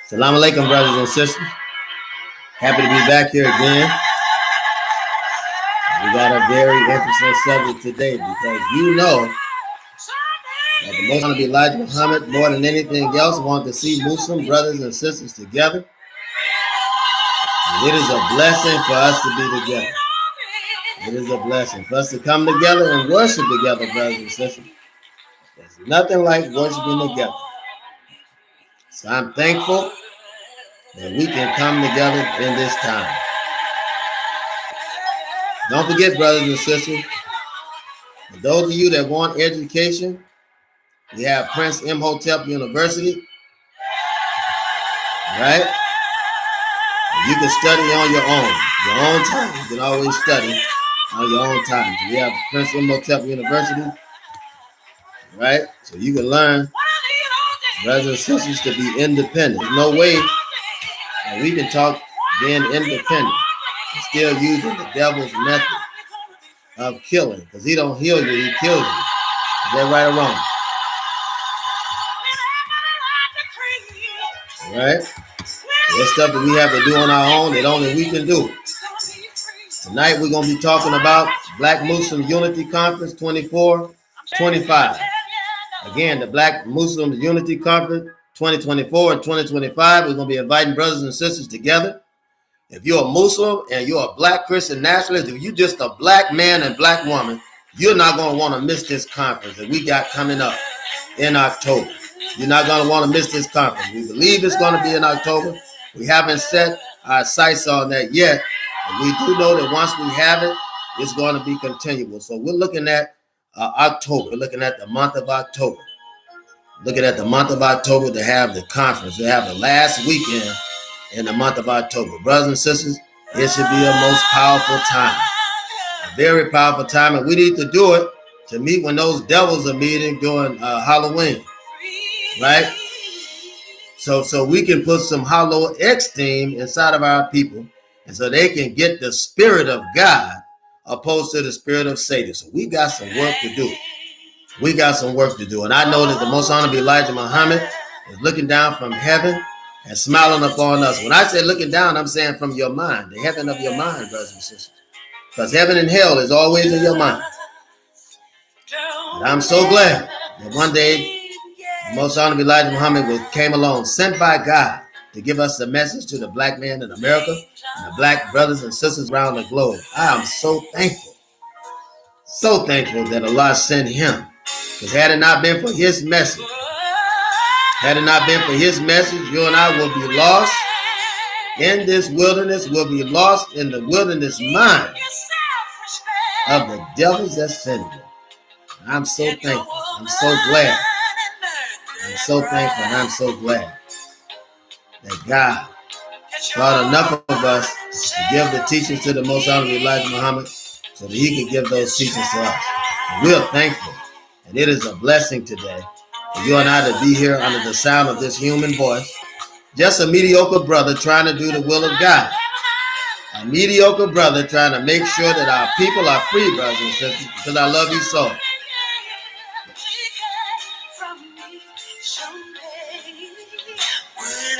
Assalamu alaikum, brothers and sisters. Happy to be back here again. We got a very interesting subject today because you know that the Most Honorable Elijah Muhammad, more than anything else, wanted to see Muslim brothers and sisters together. And it is a blessing for us to be together. It is a blessing for us to come together and worship together, brothers and sisters. There's nothing like worshiping together. So I'm thankful that we can come together in this time. Don't forget, brothers and sisters, for those of you that want education, we have Prince Imhotep University, right? You can study on your own time. You can always study on your own time. So we have Prince Imhotep University, right? So you can learn, brothers and sisters, to be independent. There's no way that we can talk being independent and still using the devil's method of killing, because he don't heal you, he kills you. Is that right or wrong? All right? That's stuff that we have to do on our own that only we can do. Tonight we're going to be talking about Black Muslim Unity Conference 24-25. Again, the Black Muslim Unity Conference 2024 and 2025. We're going to be inviting brothers and sisters together. If you're a Muslim and you're a Black Christian nationalist, if you're just a Black man and Black woman, you're not going to want to miss this conference that we got coming up in October. You're not going to want to miss this conference. We believe it's going to be in October. We haven't set our sights on that yet. And we do know that once we have it, it's going to be continual. So we're looking at October. We're looking at the month of October. Looking at the month of October to have the conference. We have the last weekend in the month of October. Brothers and sisters, it should be a most powerful time. A very powerful time. And we need to do it to meet when those devils are meeting during Halloween. Right? So we can put some hollow esteem inside of our people, and so they can get the spirit of God opposed to the spirit of Satan. So we got some work to do. We got some work to do. And I know that the Most Honorable Elijah Muhammad is looking down from heaven and smiling upon us. When I say looking down, I'm saying from your mind, the heaven of your mind, brothers and sisters. Because heaven and hell is always in your mind. And I'm so glad that one day the Most Honorable Elijah Muhammad came along, sent by God, to give us the message to the Black man in America and the Black brothers and sisters around the globe. I am so thankful that Allah sent him. Because had it not been for his message, you and I will be lost in this wilderness, will be lost in the wilderness mind of the devils that sent him. I'm so thankful. I'm so glad. I'm so thankful and I'm so glad that God brought enough of us to give the teachings to the Most Honorable Elijah Muhammad so that he could give those teachings to us. And we're thankful. And it is a blessing today for you and I to be here under the sound of this human voice. Just a mediocre brother trying to do the will of God. A mediocre brother trying to make sure that our people are free, brothers and sisters, because I love you so.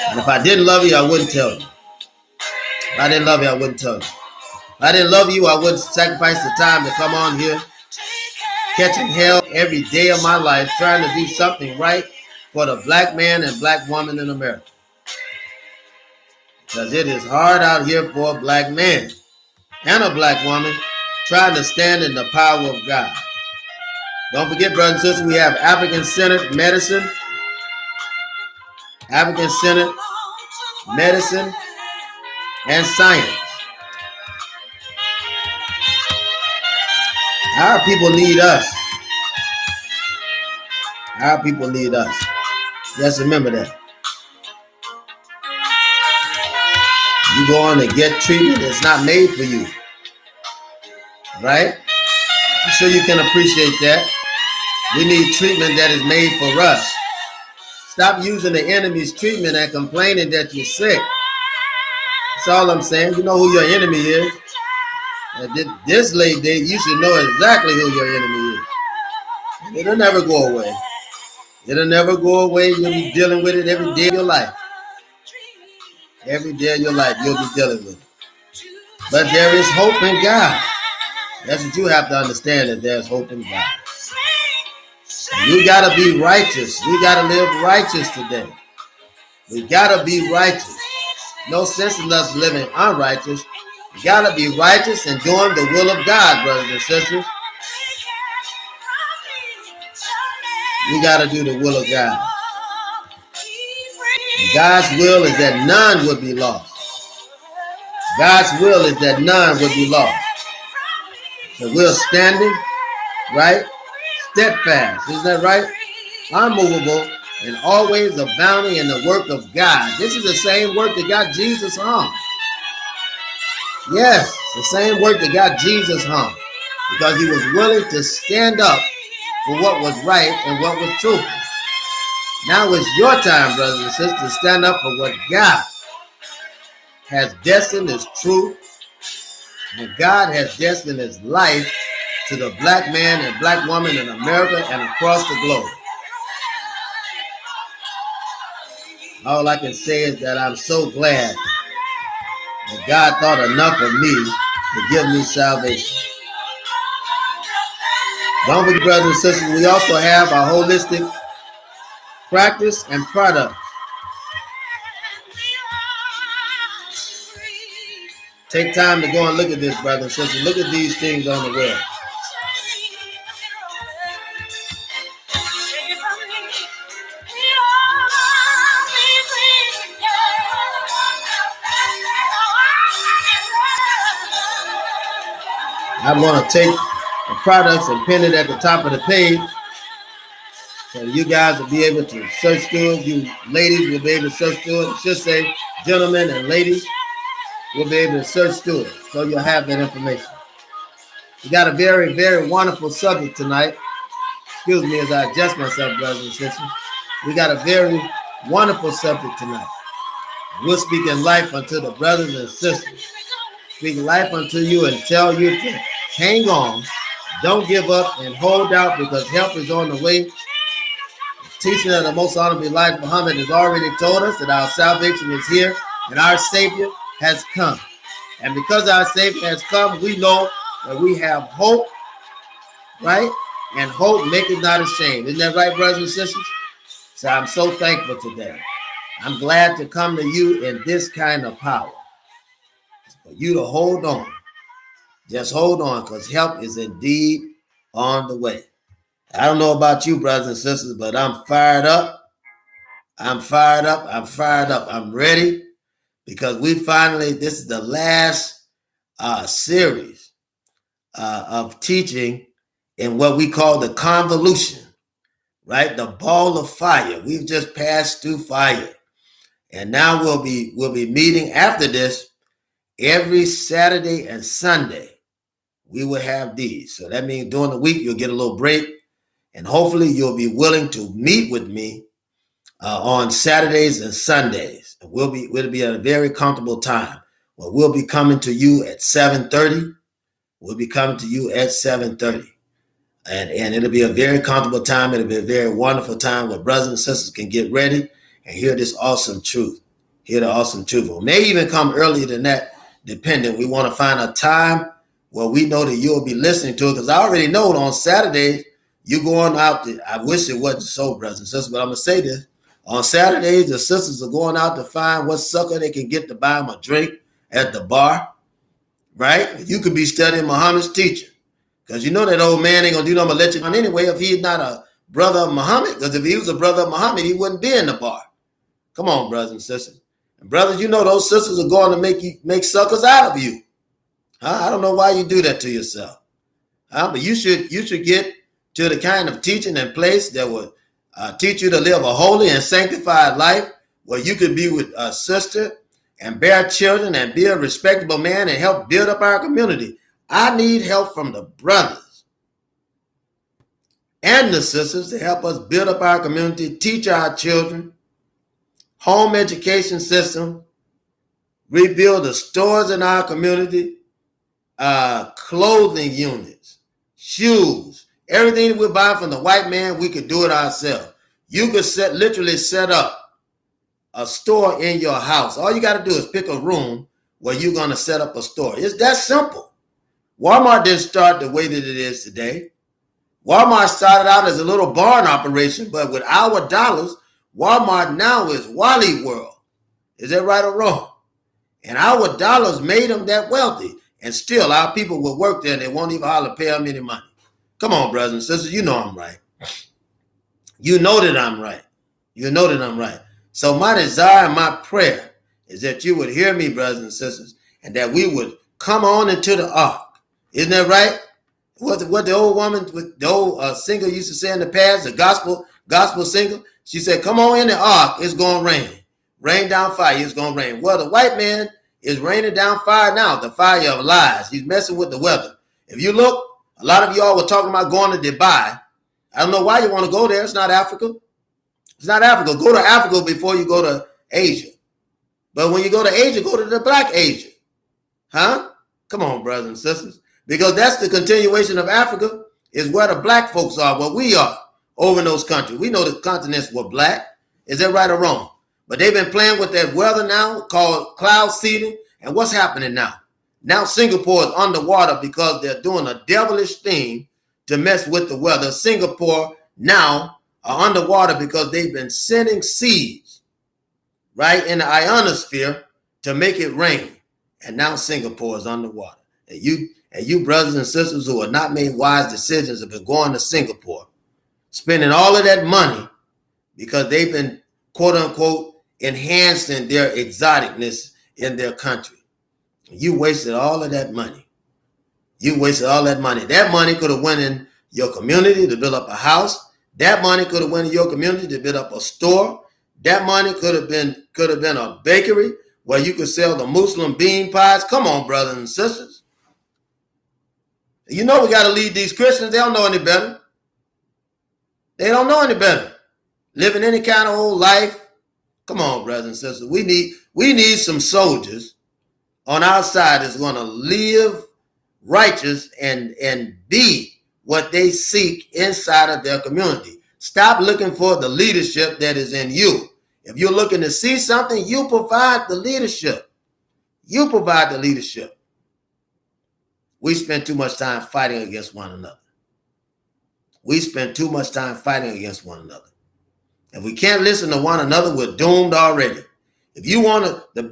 And if I didn't love you, I wouldn't tell you. If I didn't love you, I wouldn't tell you. If I didn't love you, I wouldn't sacrifice the time to come on here, catching hell every day of my life, trying to do something right for the Black man and Black woman in America. Because it is hard out here for a Black man and a Black woman trying to stand in the power of God. Don't forget, brothers and sisters, we have African-centered medicine. African-centered medicine and science. Our people need us. Our people need us. Just remember that. You go on and get treatment that's not made for you. Right? I'm sure you can appreciate that. We need treatment that is made for us. Stop using the enemy's treatment and complaining that you're sick. That's all I'm saying. You know who your enemy is. This late date, you should know exactly who your enemy is. And it'll never go away. It'll never go away. You'll be dealing with it every day of your life. Every day of your life, you'll be dealing with it. But there is hope in God. That's what you have to understand, that there's hope in God. We got to be righteous. We got to live righteous today. We got to be righteous. No sense in us living unrighteous. We got to be righteous and doing the will of God, brothers and sisters. We got to do the will of God. And God's will is that none would be lost. God's will is that none would be lost. So we're standing, right? Steadfast. Isn't that right? Unmovable and always abounding in the work of God. This is the same work that got Jesus hung. Yes, the same work that got Jesus hung. Because he was willing to stand up for what was right and what was truthful. Now it's your time, brothers and sisters, to stand up for what God has destined as truth. And God has destined his life to the black man and black woman in America and across the globe. All I can say is that I'm so glad that God thought enough of me to give me salvation. Don't forget, brothers and sisters, we also have our holistic practice and products. Take time to go and look at this, brothers and sisters. Look at these things on the web. I'm going to take the products and pin it at the top of the page so you guys will be able to search through it. You ladies will be able to search through it. It should say gentlemen and ladies will be able to search through it, so you'll have that information. We got a very, very wonderful subject tonight. Excuse me as I adjust myself, brothers and sisters. We got a very wonderful subject tonight. We're speaking life unto the brothers and sisters. Speak life unto you and tell you to hang on, don't give up, and hold out, because help is on the way. The teaching of the Most Honorable Elijah Muhammad has already told us that our salvation is here and our Savior has come. And because our Savior has come, we know that we have hope, right? And hope maketh not ashamed. Isn't that right, brothers and sisters? So I'm so thankful today. I'm glad to come to you in this kind of power. For you to hold on. Just hold on, because help is indeed on the way. I don't know about you, brothers and sisters, but I'm fired up. I'm fired up. I'm fired up. I'm ready, because we finally, this is the last series of teaching in what we call the convolution, right? The ball of fire. We've just passed through fire. And now we'll be meeting after this every Saturday and Sunday. We will have these. So that means during the week, you'll get a little break. And hopefully you'll be willing to meet with me on Saturdays and Sundays. And we'll be at a very comfortable time. Well, we'll be coming to you at 7:30. We'll be coming to you at 7:30. And it'll be a very comfortable time. It'll be a very wonderful time where brothers and sisters can get ready and hear this awesome truth. Hear the awesome truth. We may even come earlier than that, depending. We want to find a time where we know that you'll be listening to it, because I already know on Saturdays, you're going out to, I wish it wasn't so, brothers and sisters, but I'm going to say this. On Saturdays, the sisters are going out to find what sucker they can get to buy them a drink at the bar, right? You could be studying Muhammad's teaching, because you know that old man ain't going to do nothing but let you on anyway if he's not a brother of Muhammad, because if he was a brother of Muhammad, he wouldn't be in the bar. Come on, brothers and sisters. And brothers, you know those sisters are going to make suckers out of you. I don't know why you do that to yourself. But you should get to the kind of teaching and place that would teach you to live a holy and sanctified life, where you could be with a sister and bear children and be a respectable man and help build up our community. I need help from the brothers and the sisters to help us build up our community, teach our children, home education system, rebuild the stores in our community, clothing units, shoes, everything that we buy from the white man, we could do it ourselves. You could literally set up a store in your house. All you got to do is pick a room where you're going to set up a store. It's that simple. Walmart didn't start the way that it is today. Walmart started out as a little barn operation, but with our dollars, Walmart now is Wally World. Is that right or wrong? And our dollars made them that wealthy. And still, our people will work there and they won't even holler pay them any money. Come on, brothers and sisters, you know I'm right. You know that I'm right. You know that I'm right. So my desire and my prayer is that you would hear me, brothers and sisters, and that we would come on into the ark. Isn't that right? What the old woman, the old singer used to say in the past, the gospel singer, she said, come on in the ark, it's going to rain. Rain down fire, it's going to rain. Well, the white man is raining down fire now, the fire of lies. He's messing with the weather. If you look, a lot of y'all were talking about going to Dubai. I don't know why you want to go there. It's not Africa. It's not Africa. Go to Africa before you go to Asia. But when you go to Asia, go to the black Asia. Huh? Come on, brothers and sisters. Because that's the continuation of Africa, is where the black folks are, where we are over in those countries. We know the continents were black. Is that right or wrong? But they've been playing with that weather now called cloud seeding. And what's happening now? Now Singapore is underwater because they're doing a devilish thing to mess with the weather. Singapore now are underwater because they've been sending seeds right in the ionosphere to make it rain. And now Singapore is underwater. And you brothers and sisters who have not made wise decisions have been going to Singapore, spending all of that money because they've been, quote unquote, enhancing their exoticness in their country. You wasted all of that money. You wasted all that money. That money could have went in your community to build up a house. That money could have went in your community to build up a store. That money could have been a bakery where you could sell the Muslim bean pies. Come on, brothers and sisters. You know we got to lead these Christians. They don't know any better. They don't know any better. Living any kind of old life. Come on, brothers and sisters. We need some soldiers on our side that's going to live righteous and be what they seek inside of their community. Stop looking for the leadership that is in you. If you're looking to see something, you provide the leadership. You provide the leadership. We spend too much time fighting against one another. We spend too much time fighting against one another. If we can't listen to one another, we're doomed already. If you want the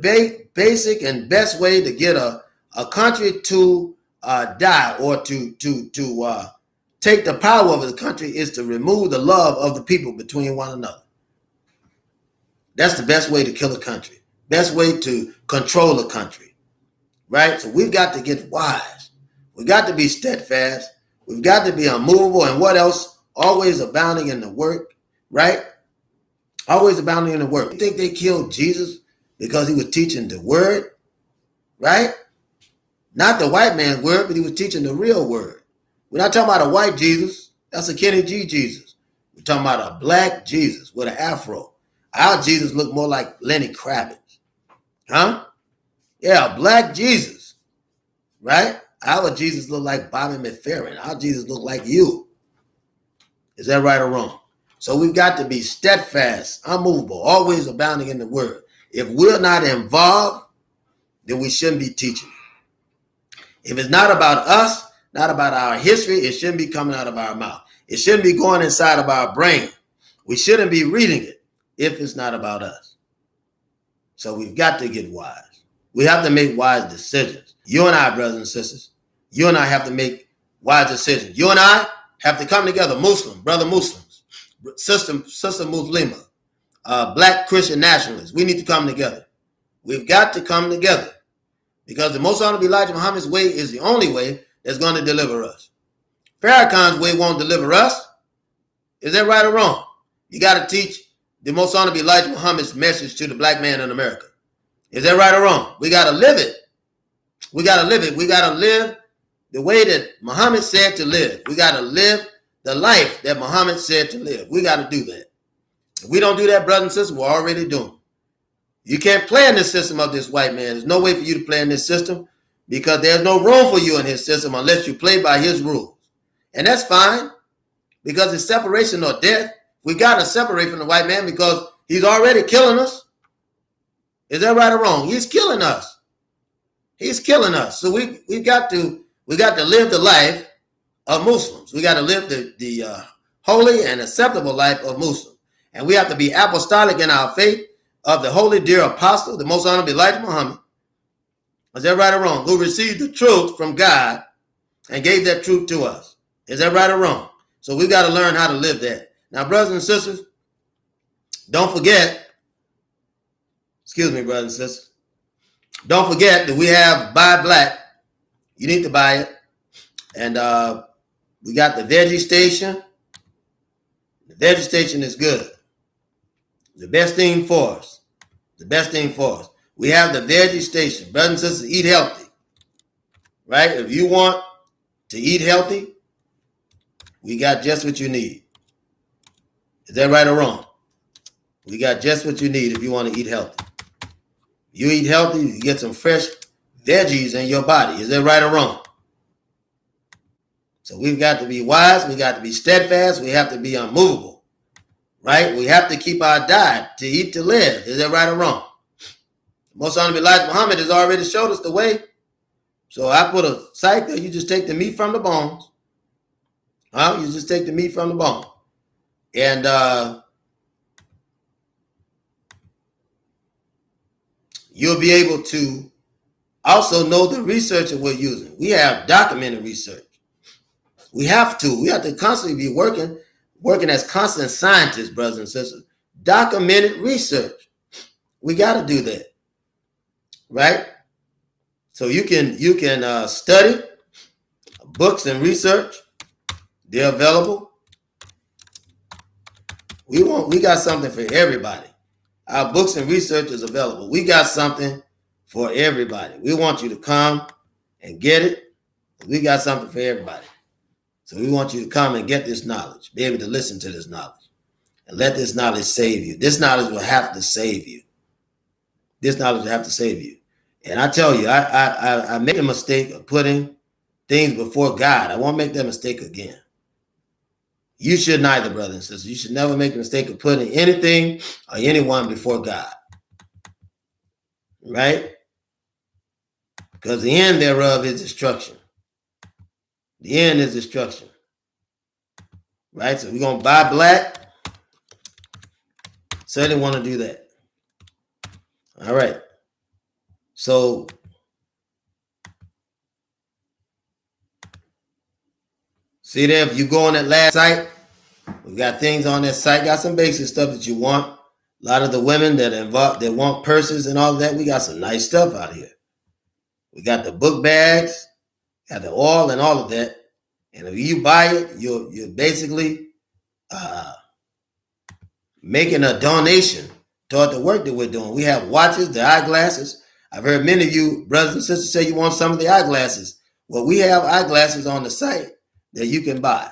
basic and best way to get a country to die or to take the power of the country is to remove the love of the people between one another. That's the best way to kill a country. Best way to control a country. Right? So we've got to get wise. We've got to be steadfast. We've got to be unmovable. And what else? Always abounding in the work. Right? Always abounding in the word. You think they killed Jesus because he was teaching the word? Right? Not the white man's word, but he was teaching the real word. We're not talking about a white Jesus. That's a Kenny G Jesus. We're talking about a black Jesus with an afro. Our Jesus looked more like Lenny Kravitz. Huh? Yeah, black Jesus. Right? Our Jesus looked like Bobby McFerrin. Our Jesus looked like you. Is that right or wrong? So we've got to be steadfast, unmovable, always abounding in the word. If we're not involved, then we shouldn't be teaching. If it's not about us, not about our history, it shouldn't be coming out of our mouth. It shouldn't be going inside of our brain. We shouldn't be reading it if it's not about us. So we've got to get wise. We have to make wise decisions. You and I, brothers and sisters, you and I have to make wise decisions. You and I have to come together, brother Muslims, sister Muslima, black Christian nationalists. We need to come together. We've got to come together because the Most Honorable Elijah Muhammad's way is the only way that's going to deliver us. Farrakhan's way won't deliver us. Is that right or wrong? You got to teach the Most Honorable Elijah Muhammad's message to the black man in America. Is that right or wrong? We got to live it. We got to live it. We got to live the way that Muhammad said to live. We got to live the life that Muhammad said to live. We got to do that. If we don't do that, brothers and sisters, we're already doomed. You can't play in the system of this white man. There's no way for you to play in this system because there's no room for you in his system unless you play by his rules. And that's fine because it's separation or death. We got to separate from the white man because he's already killing us. Is that right or wrong? He's killing us. He's killing us. So we got to live the life of Muslims. We got to live the holy and acceptable life of Muslims. And we have to be apostolic in our faith of the holy dear apostle, the most honorable Elijah Muhammad. Is that right or wrong? Who received the truth from God and gave that truth to us. Is that right or wrong? So we got to learn how to live that. Now, brothers and sisters, don't forget, excuse me, brothers and sisters, don't forget that we have Buy Black. You need to buy it. And we got the Veggie Station. The Veggie Station is good. The best thing for us. The best thing for us. We have the Veggie Station. Brothers and sisters, eat healthy. Right? If you want to eat healthy, we got just what you need. Is that right or wrong? We got just what you need if you want to eat healthy. You eat healthy, you get some fresh veggies in your body. Is that right or wrong? So we've got to be wise. We got to be steadfast. We have to be unmovable. Right? We have to keep our diet to eat to live. Is that right or wrong? Most honorable Elijah Muhammad has already showed us the way. So I put a site there. You just take the meat from the bones. You just take the meat from the bone. And you'll be able to also know the research that we're using. We have documented research. We have to constantly be working as constant scientists, brothers and sisters. Documented research. We got to do that. Right? So you can study books and research. They're available. We got something for everybody. Our books and research is available. We got something for everybody. We want you to come and get it. We got something for everybody. So we want you to come and get this knowledge, be able to listen to this knowledge, and let this knowledge save you. This knowledge will have to save you. This knowledge will have to save you. And I tell you, I made a mistake of putting things before God. I won't make that mistake again. You should neither, brothers and sisters. You should never make the mistake of putting anything or anyone before God. Right? Because the end thereof is destruction. The end is destruction. Right? So we're going to buy black. Certainly want to do that. All right. So see there, if you go on that last site, we got things on that site, got some basic stuff that you want. A lot of the women that want purses and all of that, we got some nice stuff out here. We got the book bags, got the oil and all of that. And if you buy it, you're basically making a donation toward the work that we're doing. We have watches, the eyeglasses. I've heard many of you brothers and sisters say you want some of the eyeglasses. Well, we have eyeglasses on the site that you can buy.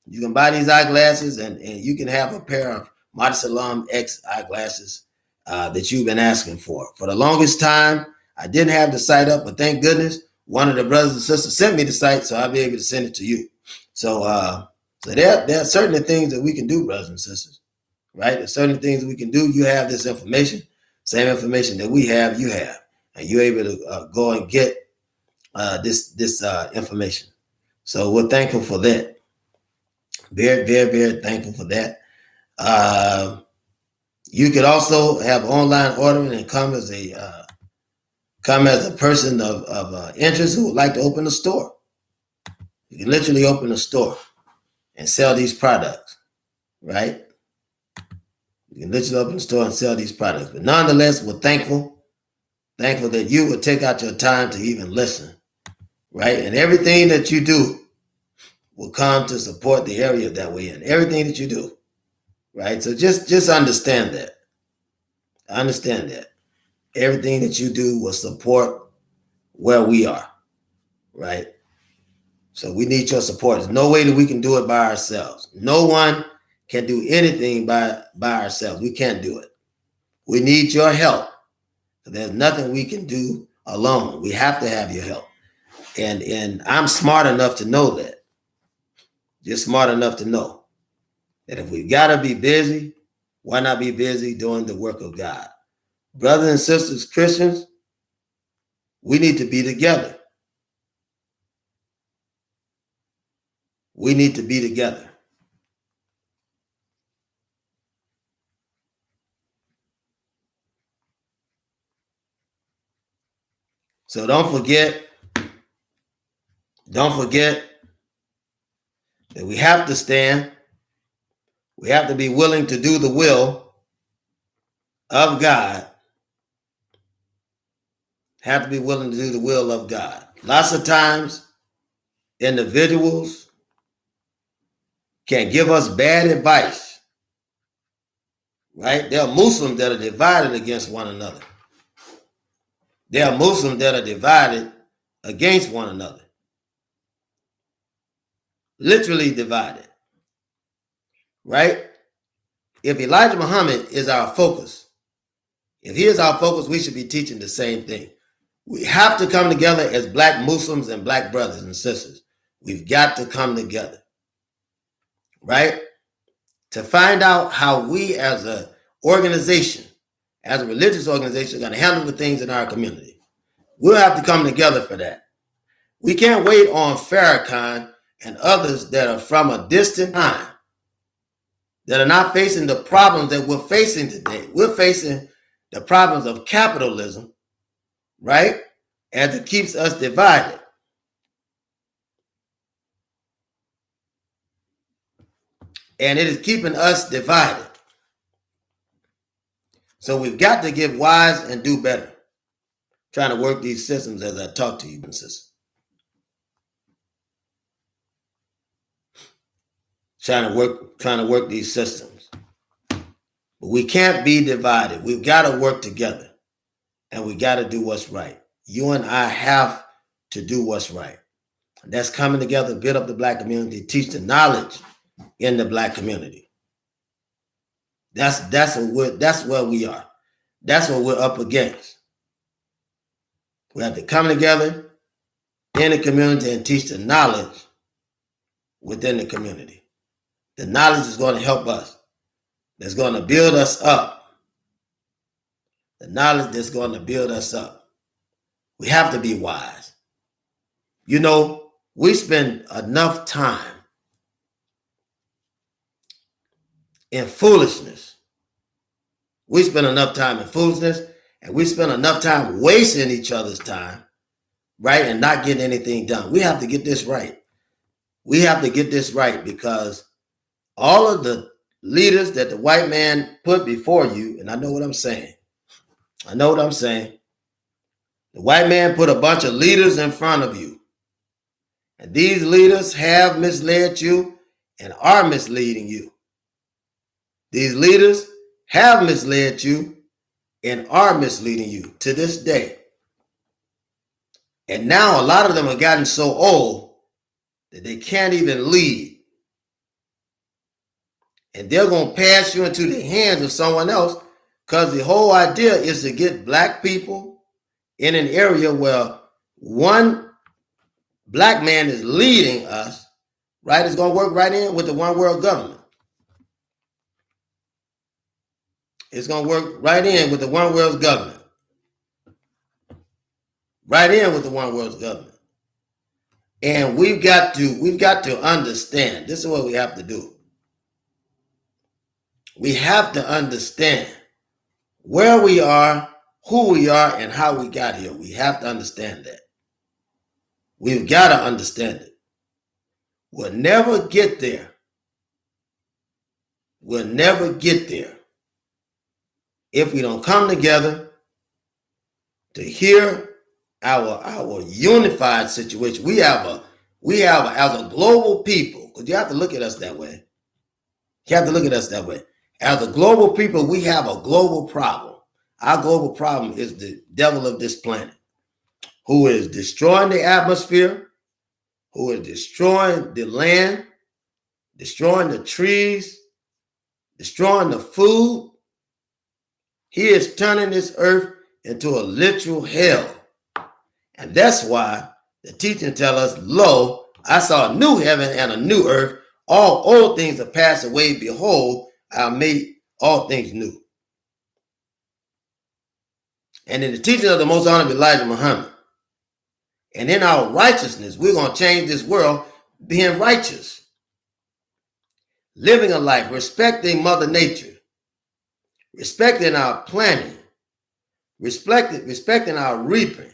You can buy these eyeglasses and you can have a pair of Mauricelm X eyeglasses that you've been asking for. For the longest time, I didn't have the site up, but thank goodness one of the brothers and sisters sent me the site, so I'll be able to send it to you. So there are certain things that we can do, brothers and sisters, right? There's certain things that we can do. You have this information, same information that we have, you have, and you're able to go and get this information. So we're thankful for that. Very, very, very thankful for that. You could also have online ordering and come as a person of interest who would like to open a store. You can literally open a store and sell these products, right? You can literally open a store and sell these products. But nonetheless, we're thankful that you would take out your time to even listen, right? And everything that you do will come to support the area that we're in. Everything that you do, right? So just understand that. Understand that. Everything that you do will support where we are, right? So we need your support. There's no way that we can do it by ourselves. No one can do anything by ourselves. We can't do it. We need your help. There's nothing we can do alone. We have to have your help. And I'm smart enough to know that. Just smart enough to know that if we've got to be busy, why not be busy doing the work of God? Brothers and sisters, Christians, we need to be together. We need to be together. So don't forget that we have to stand. We have to be willing to do the will of God. Have to be willing to do the will of God. Lots of times, individuals can give us bad advice, right? There are Muslims that are divided against one another. There are Muslims that are divided against one another. Literally divided, right? If Elijah Muhammad is our focus, if he is our focus, we should be teaching the same thing. We have to come together as black Muslims and black brothers and sisters. We've got to come together, right? To find out how we as an organization, as a religious organization, are going to handle the things in our community. We'll have to come together for that. We can't wait on Farrakhan and others that are from a distant time, that are not facing the problems that we're facing today. We're facing the problems of capitalism, right? As it keeps us divided. And it is keeping us divided. So we've got to get wise and do better. Trying to work these systems as I talk to you, sisters. Trying to work these systems. But we can't be divided. We've got to work together. And we got to do what's right. You and I have to do what's right. And that's coming together, build up the black community, teach the knowledge in the black community. That's where we are. That's what we're up against. We have to come together in the community and teach the knowledge within the community. The knowledge is going to help us. That's going to build us up. The knowledge that's going to build us up. We have to be wise. You know, we spend enough time in foolishness. We spend enough time in foolishness, and we spend enough time wasting each other's time, right, and not getting anything done. We have to get this right. We have to get this right, because all of the leaders that the white man put before you, and I know what I'm saying. The white man put a bunch of leaders in front of you. And these leaders have misled you and are misleading you. These leaders have misled you and are misleading you to this day. And now a lot of them have gotten so old that they can't even lead. And they're going to pass you into the hands of someone else, because the whole idea is to get black people in an area where one black man is leading us, right? It's going to work right in with the one world government. It's going to work right in with the one world's government. Right in with the one world's government. And we've got to understand. This is what we have to do. We have to understand where we are, who we are, and how we got here. We have to understand that. We've got to understand it. We'll never get there. We'll never get there if we don't come together to hear our unified situation. We have as a global people, because you have to look at us that way. As a global people, we have a global problem. Our global problem is the devil of this planet, who is destroying the atmosphere, who is destroying the land, destroying the trees, destroying the food. He is turning this earth into a literal hell. And that's why the teaching tells us, lo, I saw a new heaven and a new earth. All old things have passed away. Behold, I made all things new. and in the teaching of the most honorable Elijah Muhammad. And in our righteousness, we're going to change this world being righteous. Living a life, respecting Mother Nature, respecting our planting, respecting our reaping,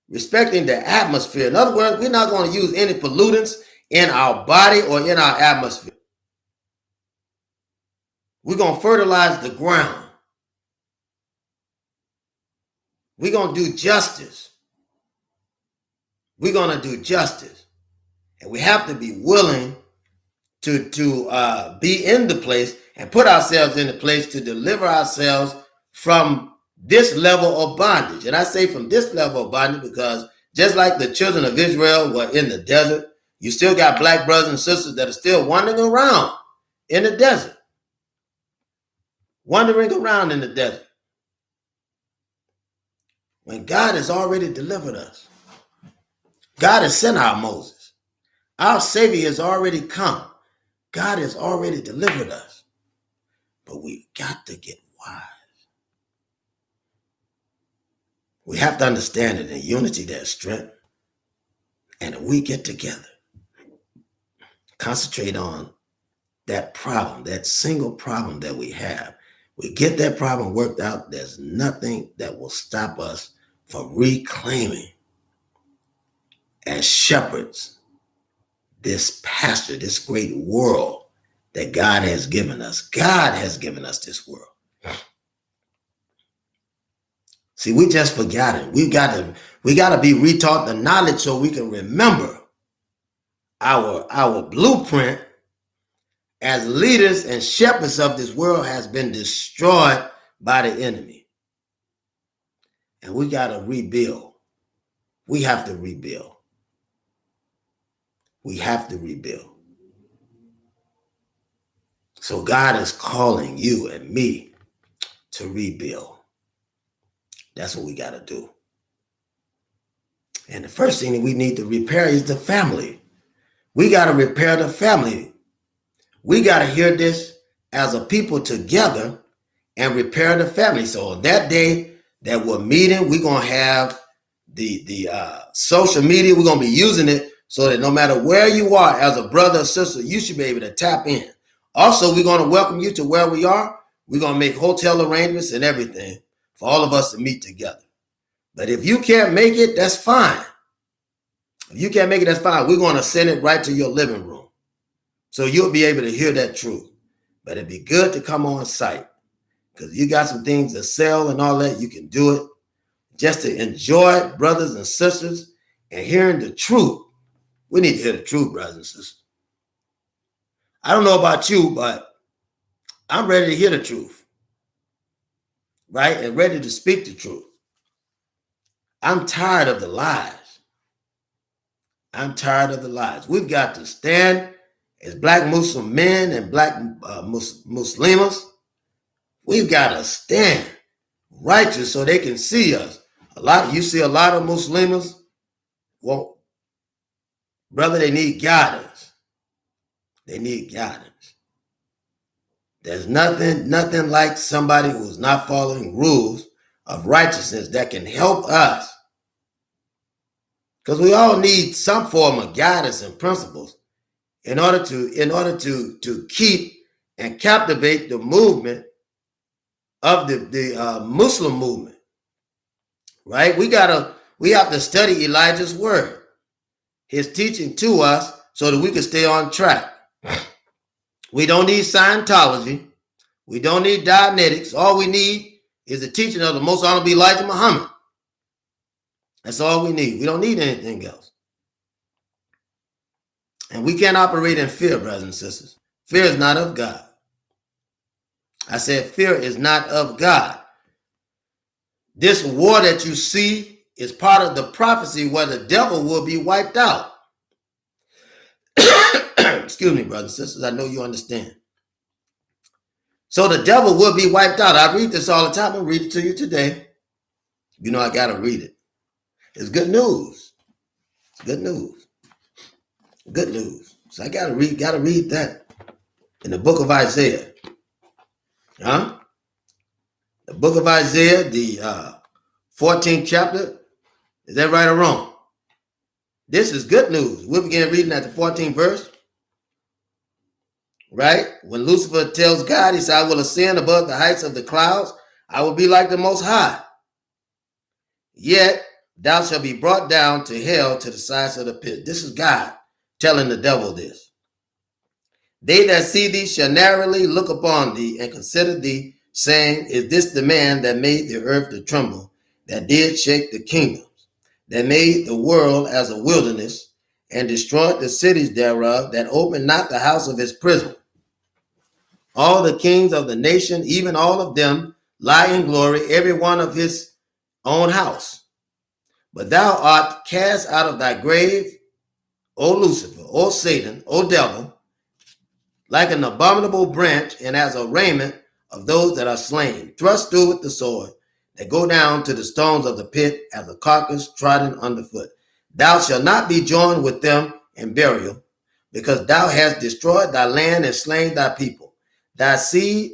respecting the atmosphere. In other words, we're not going to use any pollutants in our body or in our atmosphere. We're going to fertilize the ground. We're going to do justice. We're going to do justice. And we have to be willing to be in the place and put ourselves in the place to deliver ourselves from this level of bondage. And I say from this level of bondage because just like the children of Israel were in the desert, you still got black brothers and sisters that are still wandering around in the desert. Wandering around in the desert. When God has already delivered us. God has sent our Moses. Our Savior has already come. God has already delivered us. But we've got to get wise. We have to understand that in unity there's strength. And if we get together, concentrate on that problem, that single problem that we have. We get that problem worked out, there's nothing that will stop us from reclaiming as shepherds this pasture, this great world that God has given us. God has given us this world. See, we just forgot it. We got to be retaught the knowledge so we can remember our blueprint as leaders and shepherds of this world has been destroyed by the enemy. And we got to rebuild. We have to rebuild. We have to rebuild. So God is calling you and me to rebuild. That's what we got to do. And the first thing that we need to repair is the family. We got to repair the family. We got to hear this as a people together and repair the family. So on that day that we're meeting, we're going to have the social media. We're going to be using it so that no matter where you are as a brother or sister, you should be able to tap in. Also, we're going to welcome you to where we are. We're going to make hotel arrangements and everything for all of us to meet together. But if you can't make it, that's fine. If you can't make it, that's fine. We're going to send it right to your living room. So you'll be able to hear that truth. But it'd be good to come on site because you got some things to sell and all that. You can do it just to enjoy it, brothers and sisters, and hearing the truth. We need to hear the truth, brothers and sisters. I don't know about you, but I'm ready to hear the truth, right? And ready to speak the truth. I'm tired of the lies. I'm tired of the lies. We've got to stand as black Muslim men and black Muslims. We've got to stand righteous so they can see us. You see a lot of Muslims, well, brother, they need guidance. They need guidance. There's nothing like somebody who's not following rules of righteousness that can help us. Because we all need some form of guidance and principles in order to keep and captivate the movement of the Muslim movement. Right? We have to study Elijah's word, his teaching to us, so that we can stay on track. We don't need Scientology. We don't need Dianetics. All we need is the teaching of the most honorable Elijah Muhammad. That's all we need. We don't need anything else. And we can't operate in fear, brothers and sisters. Fear is not of God. I said fear is not of God. This war that you see is part of the prophecy where the devil will be wiped out. Excuse me, brothers and sisters. I know you understand. So the devil will be wiped out. I read this all the time. I'll read it to you today. You know I got to read it. It's good news. It's good news. Good news. So I got to read that in the book of Isaiah. The book of Isaiah, the 14th chapter. Is that right or wrong? This is good news. We'll begin reading at the 14th verse. Right? When Lucifer tells God, he said, I will ascend above the heights of the clouds. I will be like the Most High. Yet thou shalt be brought down to hell, to the sides of the pit. This is God telling the devil this. They that see thee shall narrowly look upon thee and consider thee, saying, is this the man that made the earth to tremble, that did shake the kingdoms, that made the world as a wilderness, and destroyed the cities thereof, that opened not the house of his prison? All the kings of the nation, even all of them, lie in glory, every one of his own house. But thou art cast out of thy grave, O Lucifer, O Satan, O devil, like an abominable branch, and as a raiment of those that are slain, thrust through with the sword, that go down to the stones of the pit, as a carcass trodden underfoot. Thou shalt not be joined with them in burial, because thou hast destroyed thy land and slain thy people. Thy seed,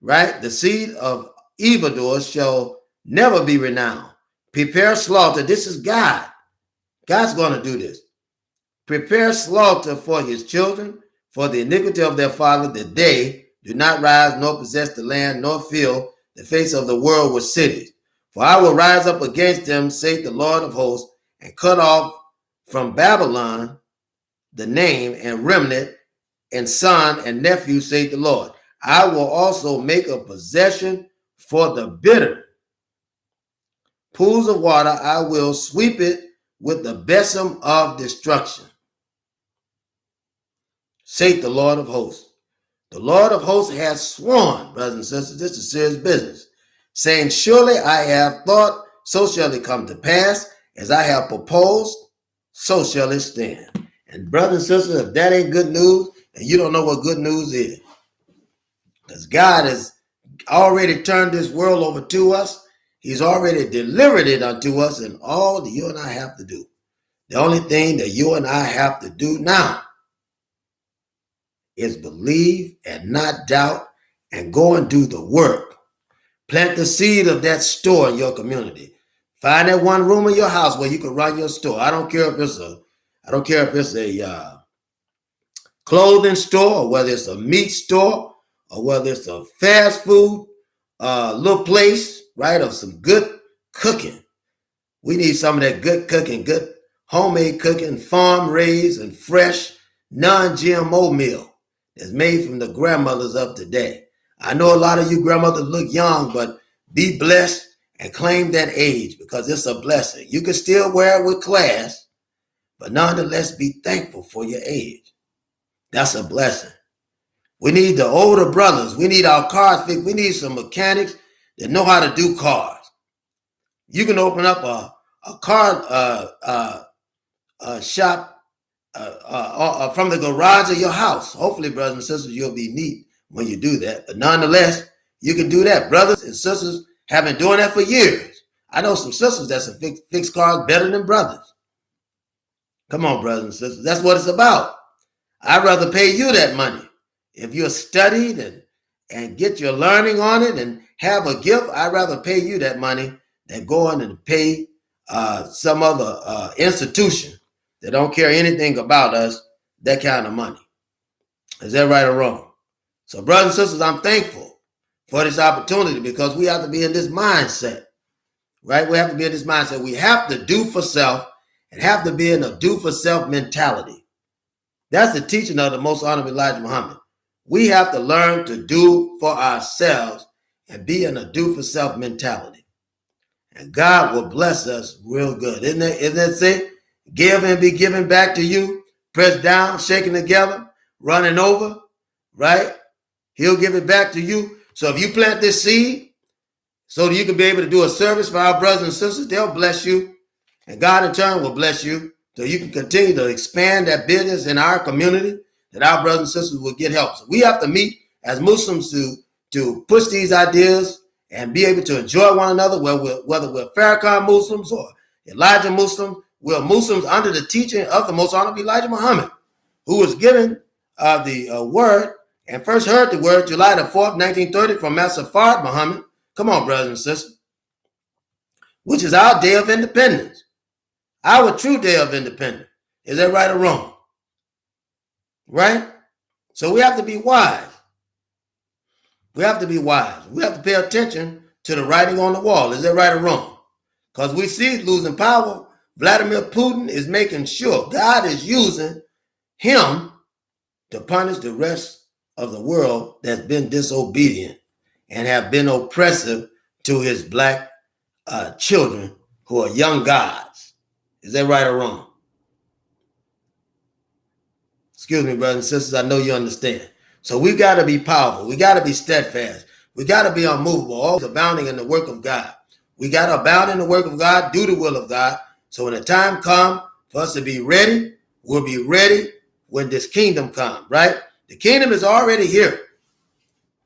right, the seed of evildoers shall never be renowned. Prepare slaughter. This is God. God's going to do this. Prepare slaughter for his children, for the iniquity of their father, that they do not rise nor possess the land, nor fill the face of the world with cities. For I will rise up against them, saith the Lord of hosts, and cut off from Babylon the name and remnant and son and nephew, saith the Lord. I will also make a possession for the bitter. Pools of water, I will sweep it with the besom of destruction, saith the Lord of hosts. The Lord of hosts has sworn, brothers and sisters, this is serious business, saying, surely I have thought, so shall it come to pass. As I have proposed, so shall it stand. And brothers and sisters, if that ain't good news, and you don't know what good news is, because God has already turned this world over to us. He's already delivered it unto us, and all that you and I have to do, the only thing that you and I have to do now, is believe and not doubt, and go and do the work. Plant the seed of that store in your community. Find that one room in your house where you can run your store. I don't care if it's a clothing store, or whether it's a meat store, or whether it's a fast food little place, right, of some good cooking. We need some of that good cooking, good homemade cooking, farm raised and fresh, non-GMO meal that's made from the grandmothers of today. I know a lot of you grandmothers look young, but be blessed and claim that age, because it's a blessing. You can still wear it with class, but nonetheless be thankful for your age. That's a blessing. We need the older brothers. We need our cars fixed. We need some mechanics that know how to do cars. You can open up a car shop from the garage of your house. Hopefully, brothers and sisters, you'll be neat when you do that. But nonetheless, you can do that. Brothers and sisters have been doing that for years. I know some sisters that can fix cars better than brothers. Come on, brothers and sisters. That's what it's about. I'd rather pay you that money. If you're studied and get your learning on it and have a gift, I'd rather pay you that money than go on and pay some other institution that don't care anything about us that kind of money. Is that right or wrong? So, brothers and sisters, I'm thankful for this opportunity, because we have to be in this mindset, right? We have to be in this mindset. We have to do for self and have to be in a do for self mentality. That's the teaching of the Most Honorable Elijah Muhammad. We have to learn to do for ourselves and be in a do for self mentality. And God will bless us real good. Isn't that say? Give and be given back to you, pressed down, shaken together, running over, right? He'll give it back to you. So if you plant this seed so that you can be able to do a service for our brothers and sisters, they'll bless you. And God in turn will bless you, so you can continue to expand that business in our community, that our brothers and sisters will get help. So we have to meet as Muslims to push these ideas and be able to enjoy one another, whether we're Farrakhan Muslims or Elijah Muslims. We're Muslims under the teaching of the Most Honorable Elijah Muhammad, who was given the word and first heard the word July the 4th, 1930 from Master Fard Muhammad. Come on, brothers and sisters. which is our day of independence, our true day of independence. Is that right or wrong? Right? So we have to be wise. We have to be wise. We have to pay attention to the writing on the wall. Is that right or wrong? Because we see losing power. Vladimir Putin is making sure God is using him to punish the rest of the world that's been disobedient and have been oppressive to his black children who are young gods. Is that right or wrong? Excuse me, brothers and sisters, I know you understand. So we got to be powerful. We got to be steadfast. We got to be unmovable, always abounding in the work of God. We got to abound in the work of God, do the will of God. So when the time comes for us to be ready, we'll be ready when this kingdom comes, right? The kingdom is already here.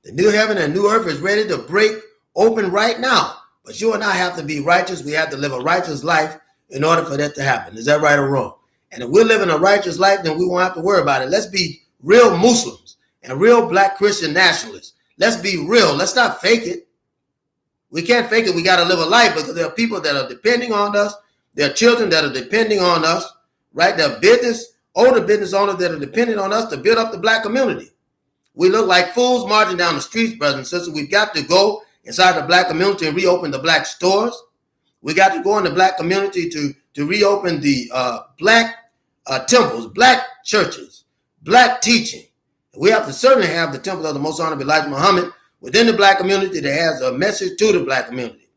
The new heaven and new earth is ready to break open right now. But you and I have to be righteous. We have to live a righteous life in order for that to happen. Is that right or wrong? And if we're living a righteous life, then we won't have to worry about it. Let's be real Muslims and real black Christian nationalists. Let's be real. Let's not fake it. We can't fake it. We got to live a life because there are people that are depending on us. There are children that are depending on us, right? There are older business owners that are depending on us to build up the black community. We look like fools marching down the streets, brothers and sisters. We've got to go inside the black community and reopen the black stores. We got to go in the black community to reopen the black temples, black churches, black teaching. We have to certainly have the temple of the Most Honorable Elijah Muhammad within the black community that has a message to the black community.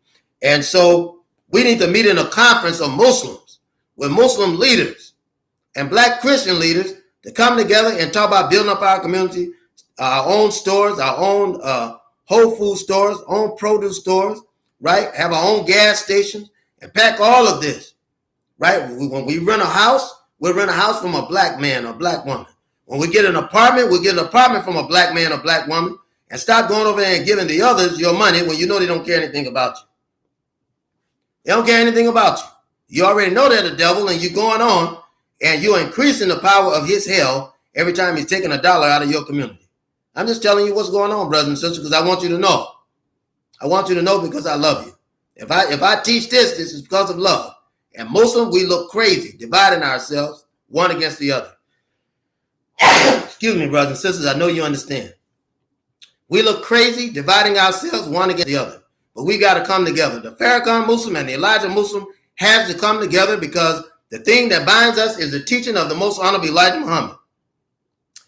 And so we need to meet in a conference of Muslims with Muslim leaders and black Christian leaders to come together and talk about building up our community, our own stores, our own Whole Food stores, own produce stores, right? Have our own gas stations and pack all of this, right? When we rent a house, we'll rent a house from a black man or black woman. When we get an apartment, we'll get an apartment from a black man or black woman, and stop going over there and giving the others your money when you know they don't care anything about you. They don't care anything about you. You already know they're the devil, and you're going on, and you're increasing the power of his hell every time he's taking $1 out of your community. I'm just telling you what's going on, brothers and sisters, because I want you to know. I want you to know because I love you. If I teach this is because of love. And Muslims, we look crazy, dividing ourselves one against the other. Excuse me, brothers and sisters, I know you understand. We look crazy, dividing ourselves one against the other. But we got to come together. The Farrakhan Muslim and the Elijah Muslim has to come together because the thing that binds us is the teaching of the Most Honorable Elijah Muhammad.